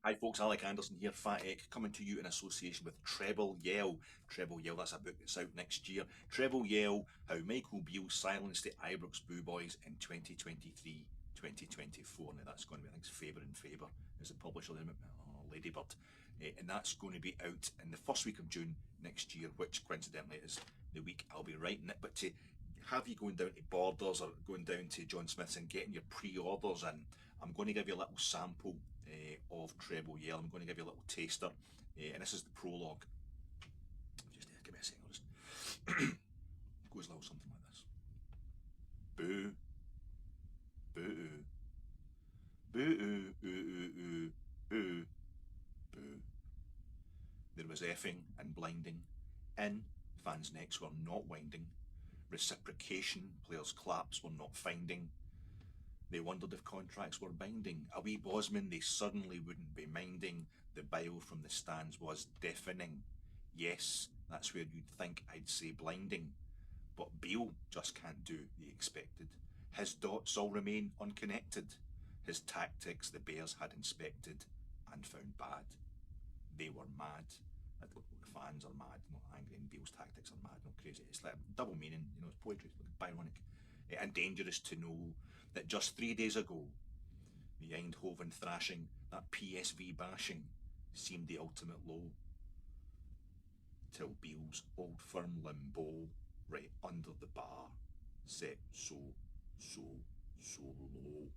Hi folks, Alec Anderson here, Fat Egg, coming to you in association with Treble Yell. Treble Yell, that's a book that's out next year. Treble Yell, How Michael Beale Silenced the Ibrox Boo Boys in 2023-2024. Now that's going to be, I think it's Faber and Faber is the publisher, Ladybird. And that's going to be out in the first week of June next year, which coincidentally is the week I'll be writing it. But to have you going down to Borders or going down to John Smith's and getting your pre-orders in, I'm going to give you a little sample of Treble Yell. I'm going to give you a little taster, and this is the prologue. Just give me a second. Just it goes a little something like this: Boo, boo, boo, ooh, ooh, ooh, ooh, boo, boo. There was effing and blinding. In, fans' necks were not winding. Reciprocation, players' claps were not finding. They wondered if contracts were binding. A wee Bosman they suddenly wouldn't be minding. The bile from the stands was deafening. Yes, that's where you'd think I'd say blinding. But Beale just can't do the expected. His dots all remain unconnected. His tactics the Bears had inspected and found bad. They were mad. The fans are mad, not angry, and Beale's tactics are mad, not crazy. It's like double meaning, it's poetry, it's like Byronic. And dangerous to know that just 3 days ago, the Eindhoven thrashing, that PSV bashing, seemed the ultimate low, till Beale's old firm limbo, right under the bar, set so, so low.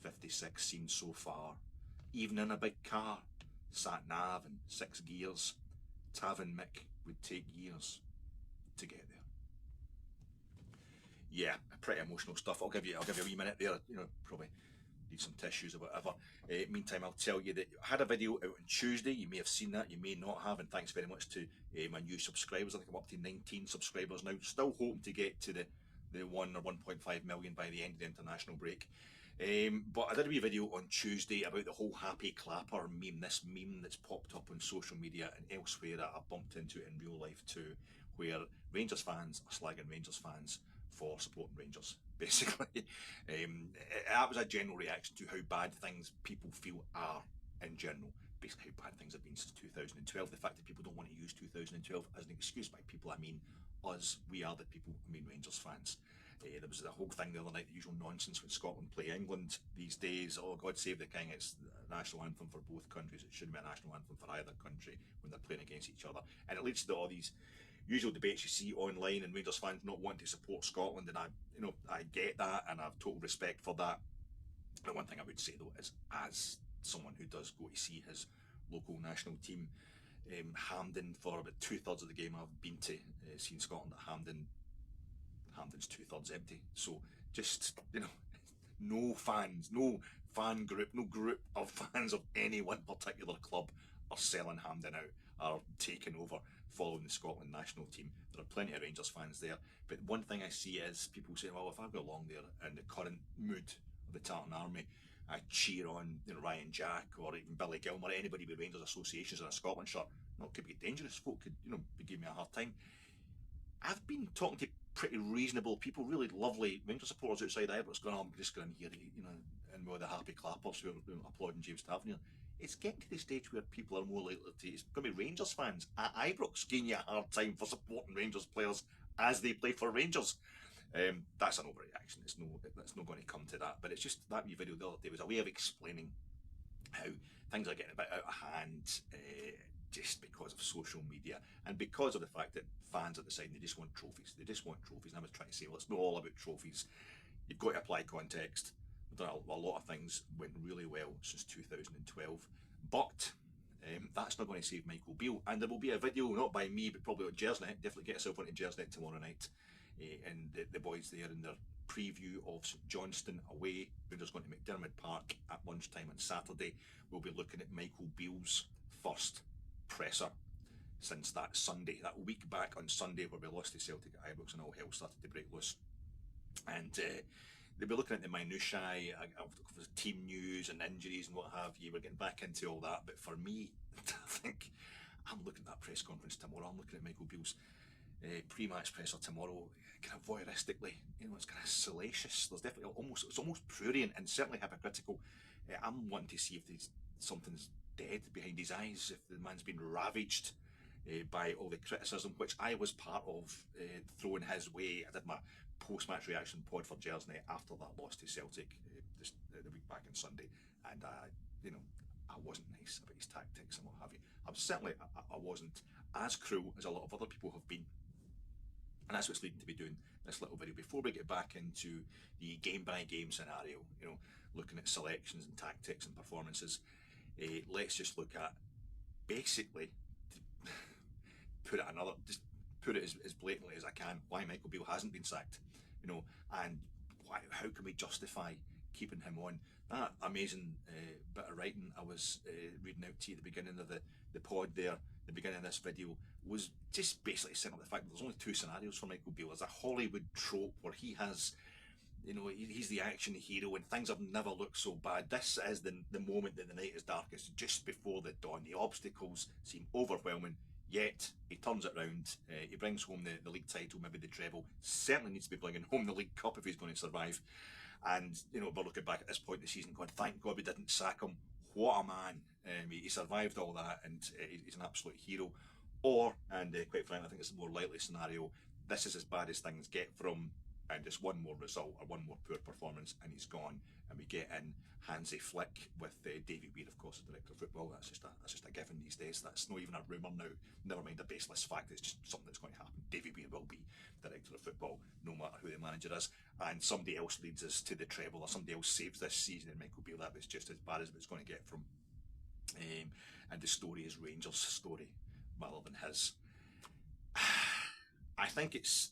56 seemed so far, even in a big car, sat nav and 6 gears. Tavern Mick would take years to get there. Yeah, pretty emotional stuff. I'll give you a wee minute there. Probably need some tissues or whatever. Meantime, I'll tell you that I had a video out on Tuesday. You may have seen that, you may not have, and thanks very much to my new subscribers. I think I'm up to 19 subscribers now. Still hoping to get to the 1 or 1.5 million by the end of the international break. But I did a wee video on Tuesday about the whole Happy Clapper meme, this meme that's popped up on social media and elsewhere that I've bumped into in real life too, where Rangers fans are slagging Rangers fans for supporting Rangers, basically. That was a general reaction to how bad things people feel are in general. Basically, how bad things have been since 2012. The fact that people don't want to use 2012 as an excuse. By people, I mean us. We are the people. I mean Rangers fans. There was the whole thing the other night, the usual nonsense when Scotland play England these days. Oh, God save the King, it's the national anthem for both countries. It shouldn't be a national anthem for either country when they're playing against each other. And it leads to all these usual debates you see online and Rangers fans not wanting to support Scotland. And I get that and I have total respect for that. The one thing I would say though is, as someone who does go to see his local national team, Hampden, for about 2/3 of the game I've been to, seen Scotland at Hampden. Hampden's 2/3 empty. So just, no fans, no fan group, no group of fans of any one particular club are selling Hampden out, are taking over following the Scotland national team. There are plenty of Rangers fans there. But one thing I see is people saying, well, if I go along there in the current mood of the Tartan Army, I cheer on Ryan Jack or even Billy Gilmore, anybody with Rangers associations in a Scotland shirt. No, it could be dangerous. Folk could, be giving me a hard time. I've been talking to pretty reasonable people, really lovely Rangers supporters outside Ibrox going, oh, I'm just going here, and with the happy clappers who are applauding James Tavernier. It's getting to the stage where people are more likely to, it's going to be Rangers fans at Ibrox giving you a hard time for supporting Rangers players as they play for Rangers. That's an overreaction. It's not going to come to that. But it's just that wee video the other day was a way of explaining how things are getting a bit out of hand, just because of social media and because of the fact that fans are deciding they just want trophies. They just want trophies. And I was trying to say, well, it's not all about trophies. You've got to apply context. We've done a lot of things went really well since 2012, but that's not going to save Michael Beale. And there will be a video, not by me, but probably on Gersnet. Definitely get yourself onto Gersnet tomorrow night. And the boys there in their preview of St Johnstone away. Rangers going to McDermott Park at lunchtime on Saturday. We'll be looking at Michael Beale's first presser since that Sunday, that week back on Sunday where we lost to Celtic at Ibrox and all hell started to break loose. And they'll be looking at the minutiae of team news and injuries and what have you. We're getting back into all that. But for me, I think I'm looking at that press conference tomorrow. I'm looking at Michael Beale's pre-match presser tomorrow, kind of voyeuristically. It's kind of salacious. There's definitely it's almost prurient and certainly hypocritical. I'm wanting to see if something's dead behind his eyes, if the man's been ravaged by all the criticism, which I was part of throwing his way. I did my post-match reaction pod for Jersey after that loss to Celtic just the week back on Sunday, and I wasn't nice about his tactics and what have you. I wasn't as cruel as a lot of other people have been, and that's what's leading to me doing this little video. Before we get back into the game-by-game scenario, looking at selections and tactics and performances, let's just look at, basically, just put it as blatantly as I can, why Michael Beale hasn't been sacked, and how can we justify keeping him on. That amazing bit of writing I was reading out to you at the beginning of the pod there, the beginning of this video, was just basically setting up the fact that there's only two scenarios for Michael Beale. There's a Hollywood trope where he has, he's the action hero and things have never looked so bad. This is the moment that the night is darkest, just before the dawn. The obstacles seem overwhelming, yet he turns it round. He brings home the league title, maybe the treble. Certainly needs to be bringing home the League Cup if he's going to survive. And we're looking back at this point in the season going, thank God we didn't sack him. What a man. He survived all that, and he's an absolute hero. Or, and quite frankly, I think it's the more likely scenario, this is as bad as things get from, and just one more result or one more poor performance and he's gone, and we get in Hansi Flick with Davy Weir, of course, as director of football. That's just a given these days. That's not even a rumour now. Never mind a baseless fact. It's just something that's going to happen. Davy Weir will be director of football, no matter who the manager is. And somebody else leads us to the treble, or somebody else saves this season, and Michael Beale. That was just as bad as it's going to get from. And the story is Rangers' story rather than his. I think it's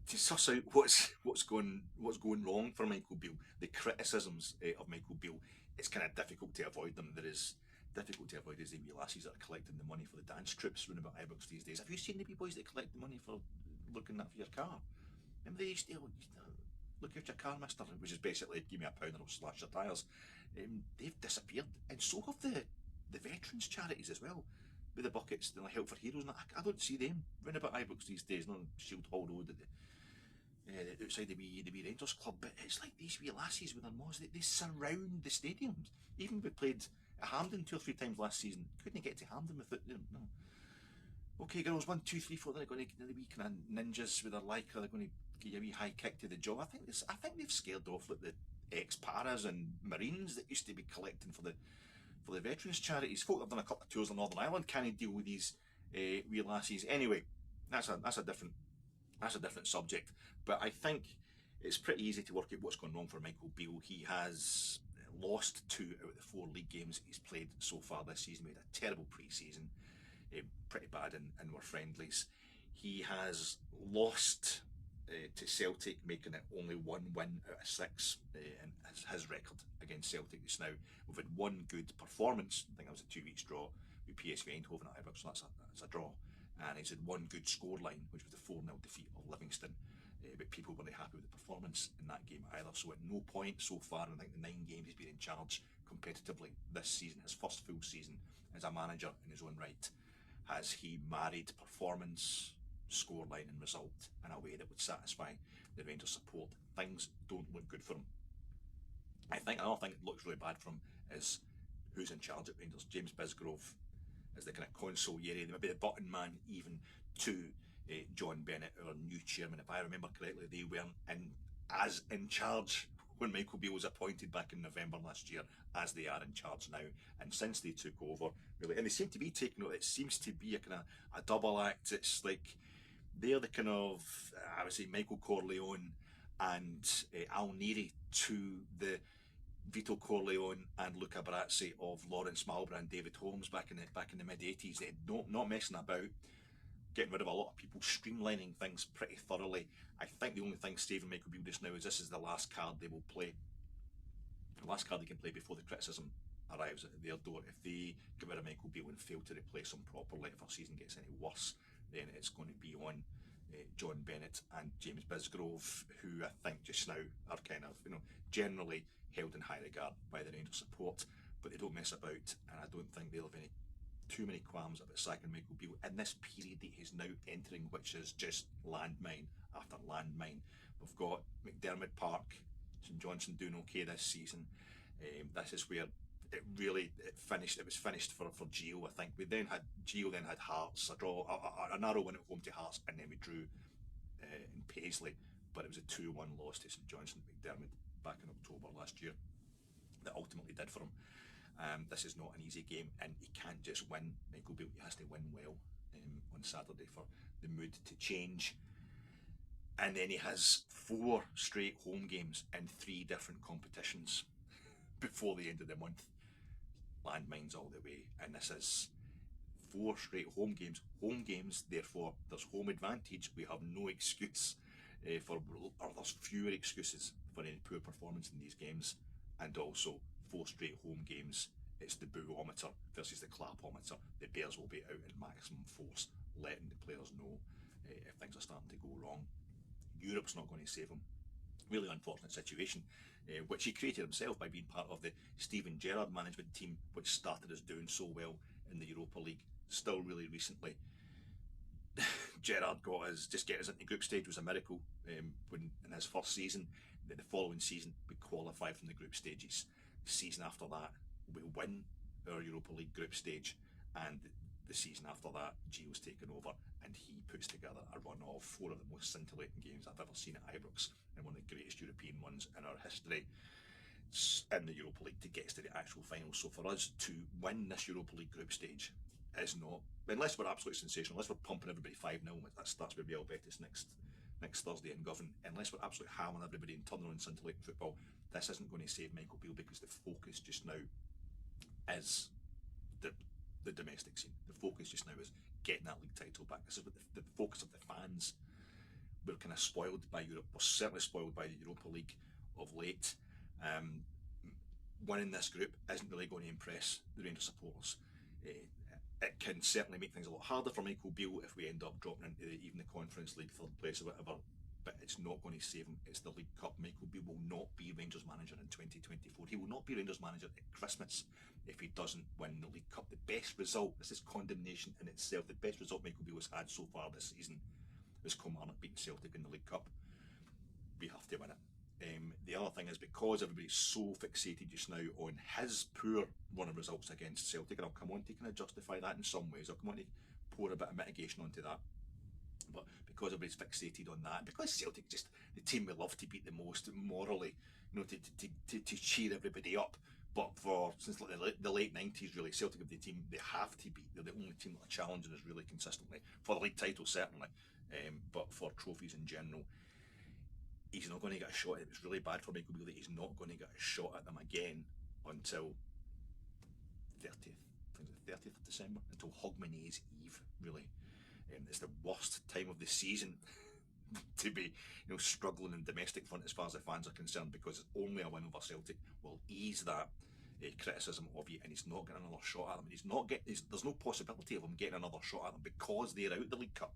to suss out what's going wrong for Michael Beale. The criticisms of Michael Beale, it's kind of difficult to avoid them. There is difficult to avoid is the wee lassies that are collecting the money for the dance troops running about Ibrox these days. Have you seen the wee boys that collect the money for looking at for your car? Remember they used to look at your car, mister, which is basically give me a pound and I'll slash your tyres. They've disappeared, and so have the veterans charities as well, with the buckets, the Help for Heroes. And I don't see them running about Ibrox these days, not on Shield Hall Road outside the wee Rangers club. But it's like these wee lassies with their moms, they surround the stadiums. Even we played at Hampden 2 or 3 times last season, couldn't get to Hampden without them. No. Okay, girls, 1, 2, 3, 4. They're going to the wee kind of ninjas with their lycra. They're going to give you a wee high kick to the jaw. I think they've scared off like the ex-paras and Marines that used to be collecting for the veterans charities. Folk have done a couple of tours in Northern Ireland can't deal with these wee lassies. Anyway, that's a different subject. But I think it's pretty easy to work out what's gone wrong for Michael Beale. He has lost 2 out of the 4 league games he's played so far this season. We had a terrible pre-season, pretty bad in our friendlies. He has lost to Celtic, making it only 1 win out of 6 in his record against Celtic just now. We've had 1 good performance. I think that was a 2 weeks draw with PSV Eindhoven at Ibrox, so that's a draw. And he's had 1 good scoreline, which was the 4-0 defeat of Livingston. But people weren't happy with the performance in that game either. So at no point so far in, I think, the 9 games he's been in charge competitively this season, his first full season as a manager in his own right, has he married performance, scoreline and result in a way that would satisfy the Rangers support. Things don't look good for him. I think another thing that looks really bad for him is who's in charge at Rangers. James Bisgrove is the kind of consigliere, maybe the button man even to John Bennett, our new chairman. If I remember correctly, they weren't as in charge when Michael Beale was appointed back in November last year as they are in charge now. And since they took over, really, and they seem to be taking it seems to be a kind of a double act. It's like they're the kind of, I would say, Michael Corleone and Al Neri to the Vito Corleone and Luca Brasi of Lawrence Marlborough and David Holmes back in the mid-80s. They're not messing about, getting rid of a lot of people, streamlining things pretty thoroughly. I think the only thing saving Michael Beale just now is this is the last card they will play. The last card they can play before the criticism arrives at their door. If they get rid of Michael Beale and fail to replace him properly, if our season gets any worse, then it's going to be on John Bennett and James Bisgrove, who I think just now are kind of, generally held in high regard by the Rangers support, but they don't mess about, and I don't think they'll have too many qualms about sacking Michael Beale in this period that he's now entering, which is just landmine after landmine. We've got McDermott Park, St Johnstone doing okay this season. This is where it finished. It was finished for Gio. I think Gio then had Hearts, a draw, a narrow win at home to Hearts, and then we drew in Paisley, but it was a 2-1 loss to St Johnstone McDermott back in October last year that ultimately did for him. This is not an easy game, and he can't just win. Michael Beale, he has to win well on Saturday for the mood to change. And then he has 4 straight home games in 3 different competitions before the end of the month. Landmines all the way, and this is 4 straight home games. Home games, therefore, there's home advantage. We have no excuse or there's fewer excuses for any poor performance in these games. And also 4 straight home games. It's the boo-ometer versus the clap-ometer. The Bears will be out in maximum force, letting the players know if things are starting to go wrong. Europe's not going to save him. Really unfortunate situation, which he created himself by being part of the Steven Gerrard management team, which started as doing so well in the Europa League. Still really recently, Gerrard just getting us into group stage was a miracle. When in his first season, the following season we qualified from the group stages. The season after that we win our Europa League group stage, and the season after that Gio's taken over and he puts together a run of 4 of the most scintillating games I've ever seen at Ibrox, and one of the greatest European ones in our history in the Europa League, to get us to the actual final. So for us to win this Europa League group stage is not, unless we're absolutely sensational, unless we're pumping everybody 5-0, that starts with Real Betis next Thursday in Govan, unless we're absolutely hammering everybody and turning on scintillating football, this isn't going to save Michael Beale, because the focus just now is the domestic scene. The focus just now is getting that league title back. This is what the focus of the fans. We're kind of spoiled by Europe. We're certainly spoiled by the Europa League of late. Winning this group isn't really going to impress the Rangers supporters. It can certainly make things a lot harder for Michael Beale if we end up dropping into even the Conference League 3rd place or whatever, but it's not going to save him. It's the League Cup. Michael Beale will not be Rangers manager in 2024. He will not be Rangers manager at Christmas if he doesn't win the League Cup. The best result, this is condemnation in itself, the best result Michael Beale has had so far this season is Kilmarnock beating Celtic in the League Cup. We have to win it. The other thing is, because everybody's so fixated just now on his poor run of results against Celtic, and I'll come on to kind of justify that in some ways, I'll come on to pour a bit of mitigation onto that, but because everybody's fixated on that, because Celtic just the team we love to beat the most morally, to cheer everybody up, but since like the late 90s really, Celtic are the team they have to beat. They're the only team that are challenging us really consistently, for the league title certainly, but for trophies in general. He's not going to get a shot. It was really bad for Michael Beale that he's not going to get a shot at them again until 30th. I think it's the 30th of December, until Hogmanay's Eve, really. It's the worst time of the season to be struggling in domestic front as far as the fans are concerned, because it's only a win over Celtic will ease that criticism of you, and he's not getting another shot at them. There's no possibility of him getting another shot at them because they're out of the League Cup.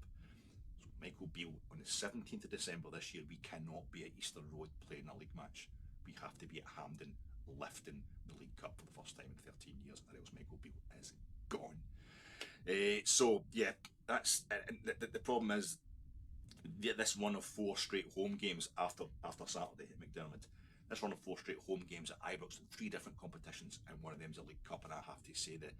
Michael Beale, on the 17th of December this year, we cannot be at Easter Road playing a league match. We have to be at Hampden lifting the League Cup for the first time in 13 years, or else Michael Beale is gone. So yeah, that's the problem is this run of 4 straight home games after Saturday at McDermott. This run of 4 straight home games at Ibrox in 3 different competitions, and one of them is a League Cup, and I have to say that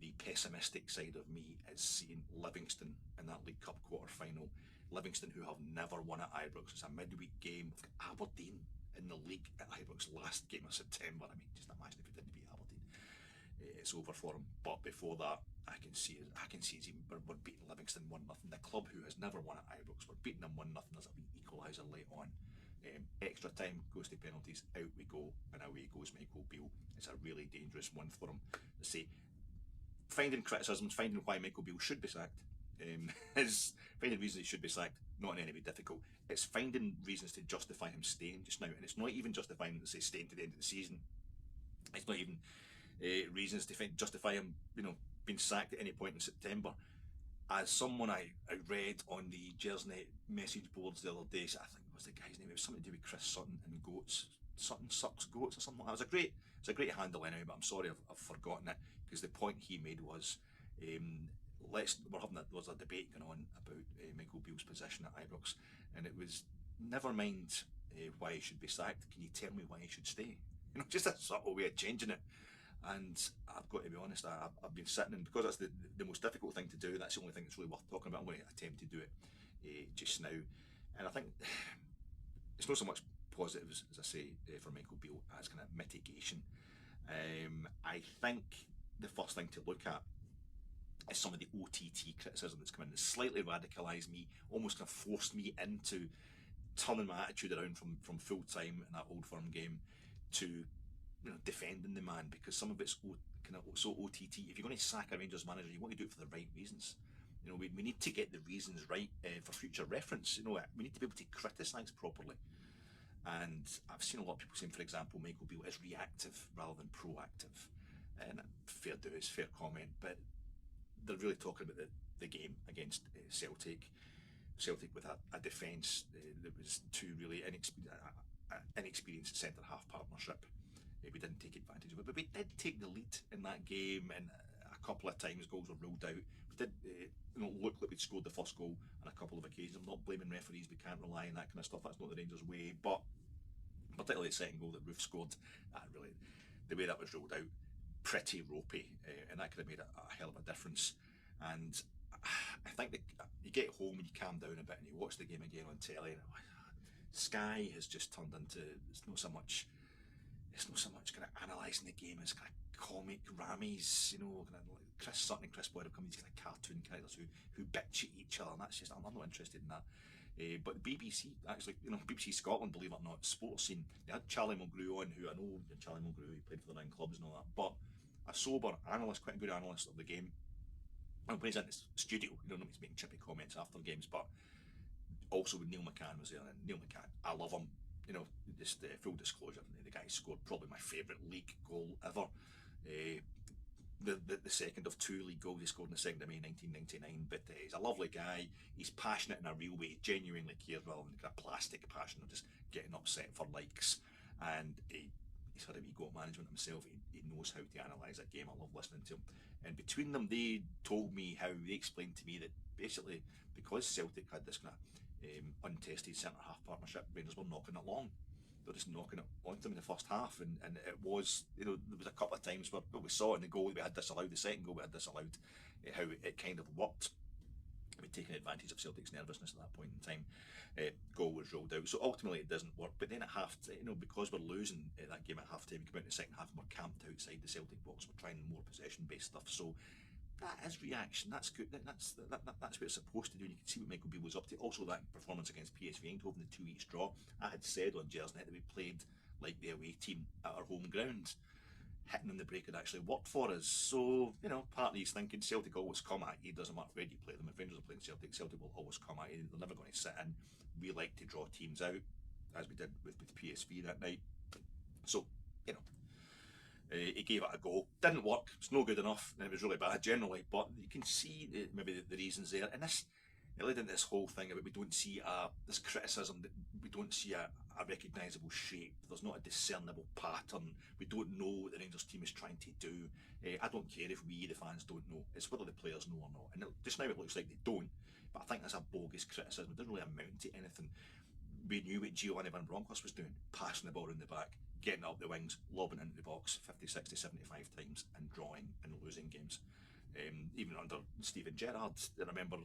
the pessimistic side of me is seeing Livingston in that League Cup quarter-final. Livingston, who have never won at Ibrox. It's a midweek game. We've got Aberdeen in the league at Ibrox last game of September. I mean, just imagine if we didn't beat Aberdeen. It's over for them. But before that, I can see we're beating Livingston 1-0. The club who has never won at Ibrox, we're beating them 1-0 as a wee equaliser late on. Extra time goes to penalties, out we go, and away goes Michael Beale. It's a really dangerous one for him. To say, finding criticisms, finding why Michael Beale should be sacked, is finding reasons he should be sacked, not in any way difficult. It's finding reasons to justify him staying just now, and it's not even justifying to say staying to the end of the season. It's not even reasons to justify him, being sacked at any point in September. As someone I read on the Jersey message boards the other day, I think it was the guy's name, it was something to do with Chris Sutton and goats. Sutton sucks goats or something like that. It's a great handle anyway, but I'm sorry I've forgotten it, because the point he made was there was a debate going on about Michael Beale's position at Ibrox, and it was, never mind why he should be sacked, can you tell me why he should stay? Just a subtle way of changing it. And I've got to be honest, I've been sitting, and because that's the most difficult thing to do, that's the only thing that's really worth talking about. I'm going to attempt to do it just now. And I think it's not so much positives, as I say, for Michael Beale, as kind of mitigation. I think the first thing to look at is some of the OTT criticism that's come in, that's slightly radicalised me, almost kind of forced me into turning my attitude around from full time in that Old Firm game to defending the man, because some of it's kind of so OTT. If you're going to sack a Rangers manager, you want to do it for the right reasons. We need to get the reasons right for future reference. We need to be able to criticise properly. And I've seen a lot of people saying, for example, Michael Beale is reactive rather than proactive. And fair dues, fair comment, but they're really talking about the game against Celtic. Celtic with a defence that was two really inexperienced centre half partnership. We didn't take advantage of it, but we did take the lead in that game, and a couple of times goals were ruled out. We did look like we'd scored the first goal on a couple of occasions. I'm not blaming referees, we can't rely on that kind of stuff, that's not the Rangers way, but particularly the second goal that Roof scored, really, the way that was ruled out, pretty ropey, and that could have made a hell of a difference. And I think that you get home and you calm down a bit and you watch the game again on telly, and Sky has just turned into, it's not so much kind of analysing the game as kind of comic rammies, kind of like Chris Sutton and Chris Boyd have come, these kind of cartoon characters who bitch at each other, and that's just, I'm not interested in that. But the BBC, actually, BBC Scotland, believe it or not, sports scene, they had Charlie Mulgrew on, who I know Charlie Mulgrew, he played for the 9 clubs and all that, but a sober analyst, quite a good analyst of the game. And when he's in the studio, he's making chippy comments after games, but also with Neil McCann was there, and Neil McCann, I love him. Just full disclosure, the guy scored probably my favourite league goal ever. The second of 2 league goals he scored in the 2nd of May 1999. But he's a lovely guy. He's passionate in a real way. He genuinely cares, rather than kind of plastic passion of just getting upset for likes. And he's had a wee go at management himself. He knows how to analyse a game. I love listening to him. And between them, they told me how they explained to me that basically, because Celtic had this kind of untested centre half partnership, Rangers were knocking it long. They're just knocking it onto them in the first half, and it was, there was a couple of times where we saw it in the goal that we had disallowed, the second goal we had disallowed, how it kind of worked. We'd taken advantage of Celtic's nervousness at that point in time. Goal was rolled out, so ultimately it doesn't work. But then at half, because we're losing that game at half time, we come out in the second half and we're camped outside the Celtic box. We're trying more possession-based stuff. So that is reaction. That's good. That's what it's supposed to do. And you can see what Michael Beale was up to. Also, that performance against PSV Eindhoven, the 2 each draw. I had said on Jersey Net that we played like the away team at our home ground. Hitting on the break had actually worked for us. So, part of he's thinking Celtic always come at you. It doesn't matter where you play them. If Rangers are playing Celtic, Celtic will always come at you. They're never going to sit in. We like to draw teams out, as we did with PSV that night. So, he gave it a go. Didn't work. It's no good enough, and it was really bad generally. But you can see maybe the reasons there. And this, it led into this whole thing about we don't see this criticism, that we don't see a recognisable shape. There's not a discernible pattern. We don't know what the Rangers team is trying to do. I don't care if we, the fans, don't know. It's whether the players know or not. And just now it looks like they don't. But I think that's a bogus criticism. It doesn't really amount to anything. We knew what Giovanni Van Bronckhorst was doing, passing the ball in the back, getting up the wings, lobbing into the box 50, 60, 75 times and drawing and losing games. Even under Steven Gerrard, I remember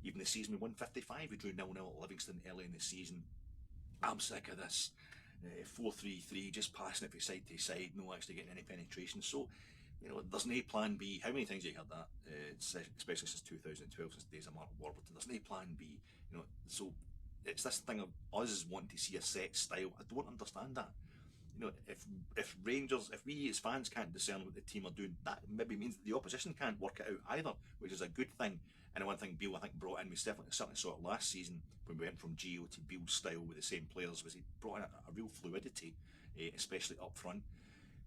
even the season we won 55, we drew 0-0 at Livingston early in the season. I'm sick of this 4-3-3, just passing it from side to side, no actually getting any penetration. So, there's no plan B. How many times have you heard that? Especially since 2012, since the days of Mark Warburton. There's no plan B. So it's this thing of us wanting to see a set style. I don't understand that. If Rangers, if we as fans can't discern what the team are doing, that maybe means that the opposition can't work it out either, which is a good thing. And one thing Beale, I think, brought in, we certainly saw it last season when we went from Gio to Beale's style with the same players, was he brought in a real fluidity, especially up front,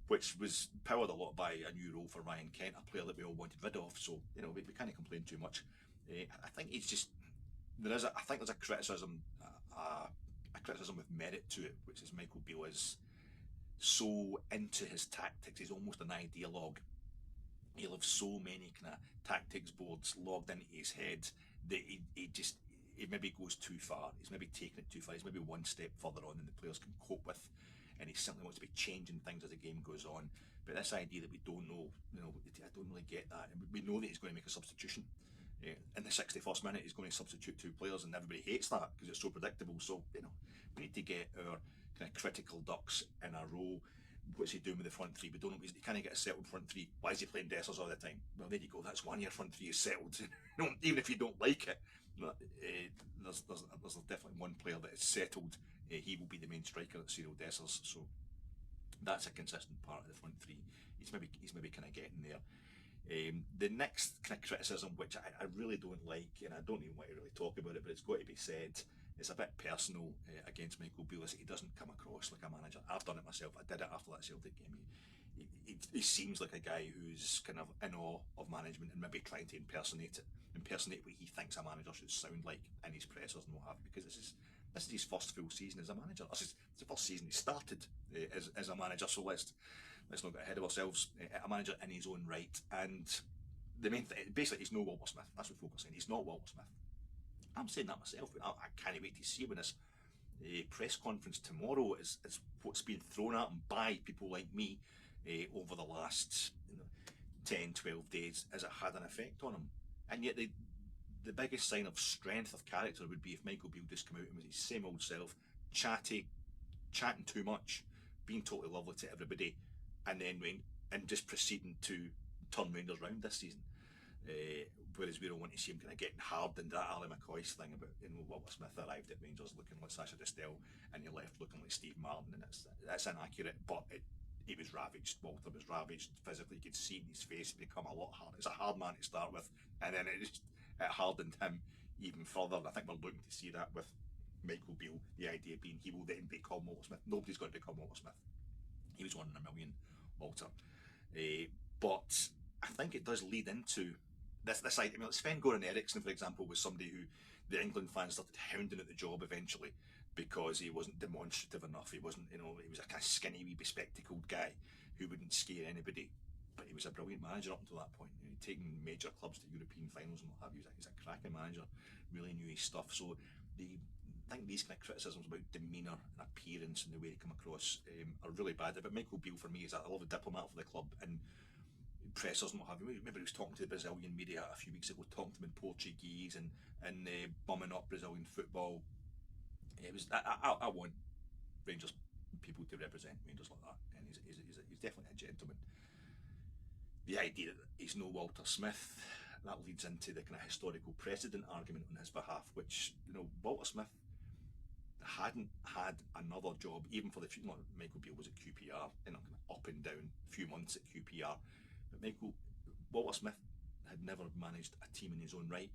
which was powered a lot by a new role for Ryan Kent, a player that we all wanted rid of. So, we can't complain too much. I think it's just, I think there's a criticism, a criticism with merit to it, which is Michael Beale is so into his tactics. He's almost an ideologue. He'll have so many kind of tactics boards logged into his head that he maybe goes too far. He's maybe taking it too far. He's maybe one step further on than the players can cope with, and he simply wants to be changing things as the game goes on. But this idea that we don't know, I don't really get that. We know that he's going to make a substitution. In the 61st minute, he's going to substitute two players, and everybody hates that because it's so predictable. So, we need to get our kind of critical ducks in a row. What's he doing with the front three? We don't know. He kind of get a settled front three. Why is he playing Dessers all the time? Well, there you go. That's one year front three is settled. Even if you don't like it, there's definitely one player that is settled. He will be the main striker at Cyril Dessers. So that's a consistent part of the front three. He's maybe kind of getting there. The next kind of criticism, which I really don't like, and I don't even want to really talk about it, but it's got to be said, it's a bit personal against Michael Beale, is that he doesn't come across like a manager. I've done it myself. I did it after that Celtic game. He seems like a guy who's kind of in awe of management and maybe trying to impersonate what he thinks a manager should sound like in his pressers and what have you, because this is his first full season as a manager. It's the first season he started as a manager, so let's not get ahead of ourselves. A manager in his own right, and the main thing, basically, he's no Walter Smith. That's what folk are saying. He's not Walter Smith. I'm saying that myself. I can't wait to see when this press conference tomorrow is what's been thrown at him by people like me over the last 10, 12 days, as it had an effect on him. And yet the biggest sign of strength of character would be if Michael Beale just came out and was his same old self, chatting too much, being totally lovely to everybody, and then just proceeding to turn Rangers round this season. Whereas we don't want to see him kind of getting hard into that Ali McCoy's thing about Walter Smith arrived at Rangers looking like Sacha Distel and he left looking like Steve Martin, and that's inaccurate, but he was ravaged. Walter was ravaged physically. You could see it in his face. It become a lot harder. It's a hard man to start with, and then it hardened him even further. And I think we're looking to see that with Michael Beale. The idea being he will then become Walter Smith. Nobody's going to become Walter Smith. He was 1 in a million, Walter. But I think it does lead into this idea. Like Sven-Goran Eriksson, for example, was somebody who the England fans started hounding at the job eventually because he wasn't demonstrative enough. He wasn't, he was a kind of skinny, wee bespectacled guy who wouldn't scare anybody. But he was a brilliant manager up until that point. He'd taken major clubs to European finals and what have you. He's a cracking manager, really knew his stuff. So I think these kind of criticisms about demeanour and appearance and the way they come across are really bad. But Michael Beale, for me, is a love a diplomat for the club, and pressers and what have you. Remember, he was talking to the Brazilian media a few weeks ago, talking to them in Portuguese and bumming up Brazilian football. It was I want Rangers people to represent Rangers like that, and he's definitely a gentleman. The idea that he's no Walter Smith, that leads into the kind of historical precedent argument on his behalf, which Walter Smith hadn't had another job even for the few. Michael Beale was at QPR, kind of up and down, few months at QPR, but Walter Smith had never managed a team in his own right.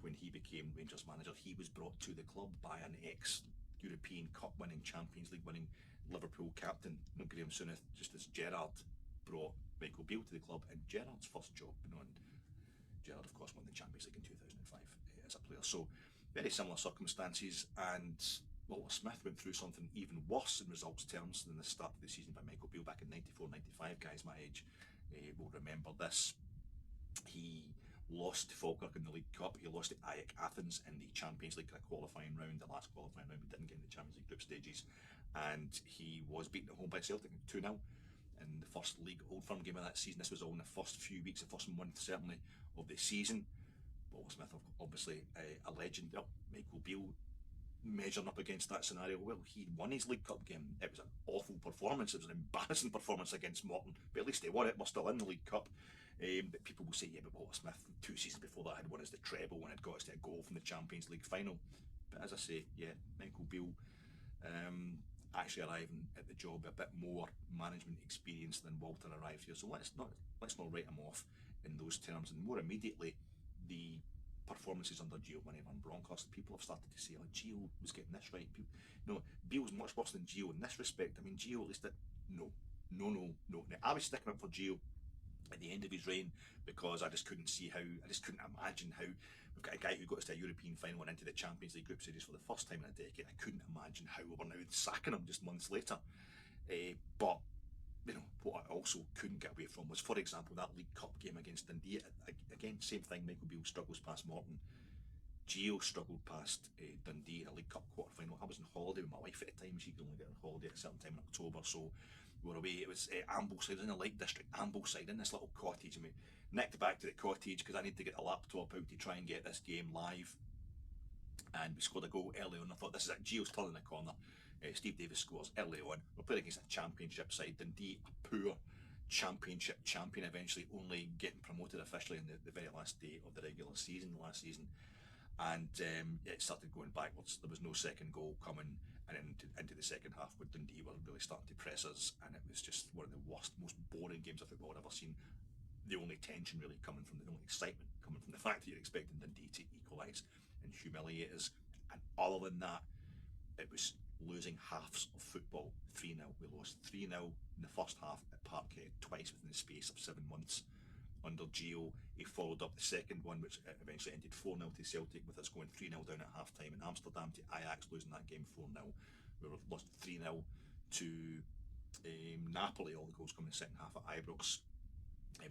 When he became Rangers manager, he was brought to the club by an ex-European Cup winning, Champions League winning Liverpool captain, Graham Souness, just as Gerrard brought Michael Beale to the club in Gerrard's first job. And Gerrard, of course, won the Champions League in 2005 as a player. So very similar circumstances, and Walter Smith went through something even worse in results terms than the start of the season by Michael Beale back in 94-95. Guys my age will remember this. He lost to Falkirk in the League Cup. He lost to Ajax Athens in the Champions League qualifying round, the last qualifying round. We didn't get in the Champions League group stages, and he was beaten at home by Celtic 2-0 in the first league Old Firm game of that season. This was all in the first few weeks, the first month certainly of the season. Walter Smith, obviously a legend. Michael Beale measuring up against that scenario. Well, he won his League Cup game. It was an awful performance. It was an embarrassing performance against Morton, but at least they won it. We're still in the League Cup. But people will say, yeah, but Walter Smith 2 seasons before that had won us the treble and had got us to a goal from the Champions League final. But as I say, yeah, Michael Beale actually arriving at the job a bit more management experience than Walter arrived here. So let's not write him off in those terms. And more immediately, the performances under Giovanni van Bronckhorst, people have started to say, oh, Gio was getting this right. Beale's much worse than Gio in this respect. I mean, Gio at least no. Now, I was sticking up for Gio at the end of his reign because I just couldn't imagine how we've got a guy who got us to a European final and into the Champions League group series for the first time in a decade. I couldn't imagine how we were now sacking him just months later. But what I also couldn't get away from was, for example, that League Cup game against Dundee. Again, same thing. Michael Beale struggles past Morton. Gio struggled past Dundee in a League Cup quarter final. I was on holiday with my wife at the time. She could only get on holiday at a certain time in October, so We were away, it was Ambleside, in the Lake District, Ambleside, in this little cottage, and we nicked back to the cottage because I needed to get the laptop out to try and get this game live. And we scored a goal early on. I thought, this is it, Gio's turning the corner. Steve Davis scores early on. We're playing against a championship side, Dundee, a poor championship champion, eventually only getting promoted officially in the very last day of the regular season last season. And it started going backwards. There was no second goal coming, and into the second half, where Dundee were really starting to press us, and it was just one of the worst, most boring games of football I've ever seen. The only tension really coming from the only excitement coming from the fact that you're expecting Dundee to equalise and humiliate us. And other than that, it was losing halves of football 3-0. We lost 3-0 in the first half at Parkhead twice within the space of 7 months. Under Gio, he followed up the second one, which eventually ended 4-0 to Celtic, with us going 3-0 down at half time in Amsterdam to Ajax, losing that game 4-0. We were lost 3-0 to Napoli, all the goals coming in the second half at Ibrox.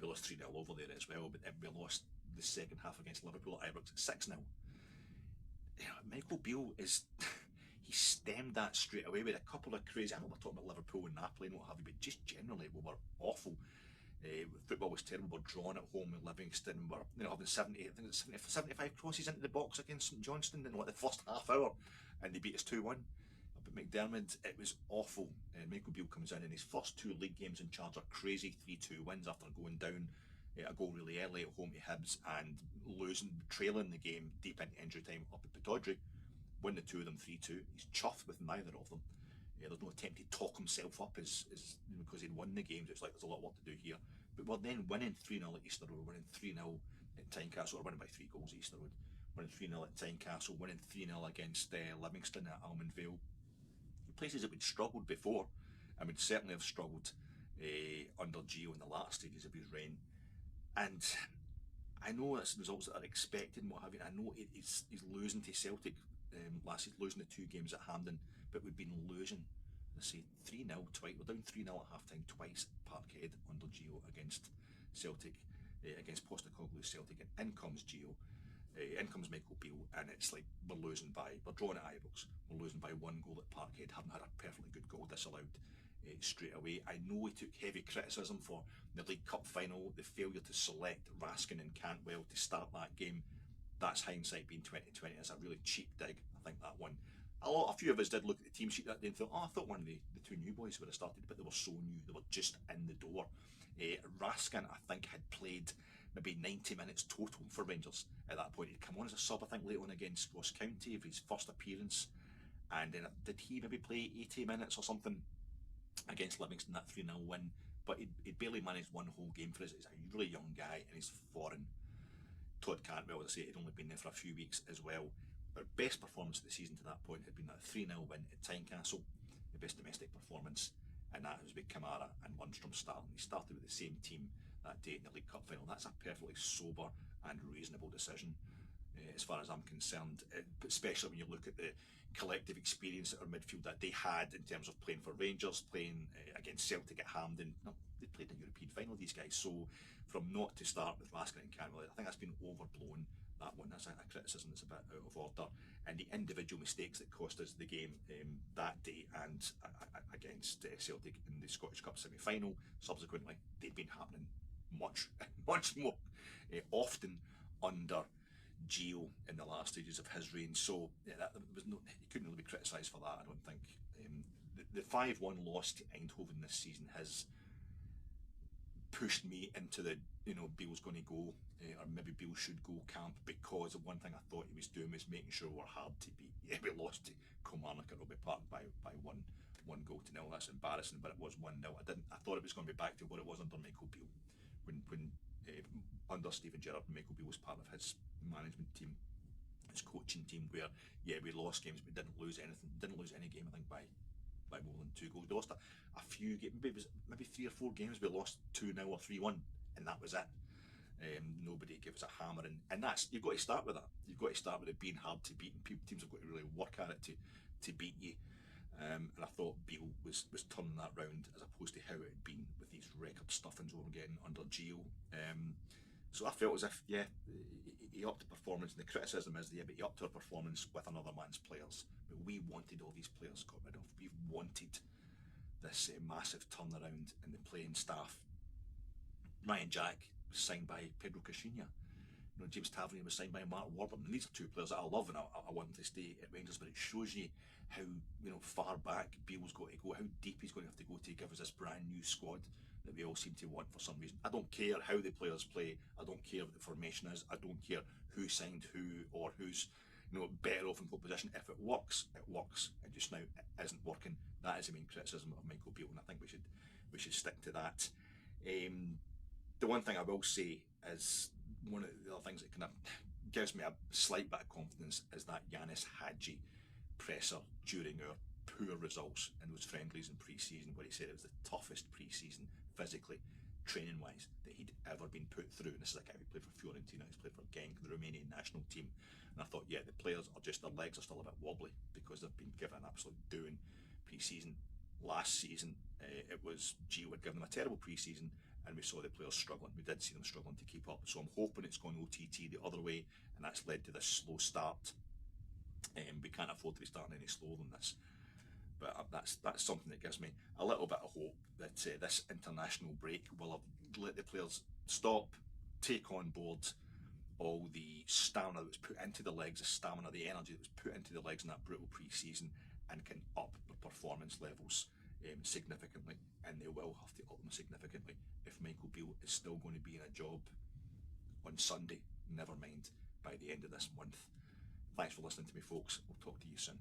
We lost 3-0 over there as well, but we lost the second half against Liverpool at Ibrox 6-0. Michael Beale is he stemmed that straight away with a couple of crazy. I know we're talking about Liverpool and Napoli and what have you, but just generally we were awful. Football was terrible. We're drawn at home with Livingston. We're having 75 crosses into the box against St Johnstone in the first half hour, and they beat us 2-1. But McDermott, it was awful. And Michael Beale comes in his first 2 league games in charge are crazy 3-2 wins after going down a goal really early at home to Hibs and trailing the game deep into injury time up at Pittodrie. Win the 2 of them 3-2. He's chuffed with neither of them. There's no attempt to talk himself up as because he'd won the games. It's like there's a lot of work to do here. But we're then winning 3-0 at Easter Road, winning 3-0 at Tynecastle, or winning by 3 goals at Easter Road, winning 3-0 at Tynecastle, winning 3-0 against Livingston at Almond Vale. Places that we'd struggled before, and would certainly have struggled under Gio in the latter stages of his reign. And I know that's results that are expected and what have you. I know he's losing to Celtic last season, losing the 2 games at Hampden, but we've been losing, let's say, 3-0 twice. We're down 3-0 at half time twice at Parkhead under Gio against Celtic, against Postecoglou's Celtic, and in comes Gio. In comes Michael Beale, and it's like we're drawing at Ibrox, we're losing by 1 goal at Parkhead, haven't had a perfectly good goal disallowed straight away. I know he took heavy criticism for the League Cup final, the failure to select Raskin and Cantwell to start that game. That's hindsight being 2020. It's a really cheap dig. I think that one. A few of us did look at the team sheet that day and thought, I thought one of the 2 new boys would have started, but they were so new, they were just in the door. Raskin, I think, had played maybe 90 minutes total for Rangers at that point. He'd come on as a sub, I think, late on against Ross County for his first appearance, and then did he maybe play 80 minutes or something against Livingston, that 3-0 win? But he'd barely managed 1 whole game for us. He's a really young guy and he's foreign. Todd Cantwell, as I say, he'd only been there for a few weeks as well. Our best performance of the season to that point had been that 3-0 win at Tynecastle, the best domestic performance, and that was with Kamara and Lundstrom starting. He started with the same team that day in the League Cup final. That's a perfectly sober and reasonable decision as far as I'm concerned, especially when you look at the collective experience that our midfield that they had in terms of playing for Rangers, playing against Celtic at Hampden. No, they played in the European final, these guys, so from not to start with Raskin and Cantwell, I think that's been overblown, that one. That's a criticism that's a bit out of order, and the individual mistakes that cost us the game that day and against Celtic in the Scottish Cup semi-final subsequently, they've been happening much more often under Gio in the last stages of his reign. So yeah, he couldn't really be criticised for that, I don't think. The 5-1 loss to Eindhoven this season has pushed me into the Beale's going to go, or maybe Beale should go camp, because the one thing I thought he was doing was making sure we're hard to beat. Yeah, we lost to Kilmarnock at Rugby Park by one goal to nil. That's embarrassing, but it was 1-0. I thought it was going to be back to what it was under Michael Beale when under Stephen Gerrard. Michael Beale was part of his management team, his coaching team, where we lost games but didn't lose anything. Didn't lose any game, I think, by more than 2 goals. We lost a few games, maybe 3 or 4 games we lost 2-0 or 3-1, and that was it. Nobody gave us a hammer, and that's, you've got to start with that. You've got to start with it being hard to beat, and teams have got to really work at it to beat you. And I thought Beale was turning that round, as opposed to how it had been with these record stuffings we were getting under Gio. So I felt as if, he upped the performance, and the criticism is, but he upped our performance with another man's players. But we wanted all these players got rid of. We've wanted this massive turnaround in the playing staff. Ryan Jack was signed by Pedro Caixinha. You know, James Tavernier was signed by Mark Warburton. And these are two players that I love and I want them to stay at Rangers, but it shows you how, you know, far back Beale's got to go, how deep he's going to have to go to give us this brand new squad that we all seem to want for some reason. I don't care how the players play. I don't care what the formation is. I don't care who signed who or who's, you know, better off in what position. If it works, it works. And just now it isn't working. That is the main criticism of Michael Beale, and I think we should stick to that. The one thing I will say is, one of the other things that kind of gives me a slight bit of confidence is that Yanis Hadji presser during our poor results in those friendlies in pre-season, where he said it was the toughest pre-season physically, training-wise, that he'd ever been put through. And this is a guy who played for Fiorentina, he's played for Genk, the Romanian national team. And I thought, yeah, the players are just, their legs are still a bit wobbly because they've been given an absolute doing pre-season. Last season, it was Gio had given them a terrible pre-season, and we saw the players struggling. We did see them struggling to keep up. So I'm hoping it's gone OTT the other way, and that's led to this slow start. We can't afford to be starting any slower than this. But that's something that gives me a little bit of hope that this international break will have let the players stop, take on board all the stamina that was put into the legs, the stamina, the energy that was put into the legs in that brutal pre-season, and can up their performance levels significantly. And they will have to up them significantly if Michael Beale is still going to be in a job on Sunday, never mind by the end of this month. Thanks for listening to me, folks. We'll talk to you soon.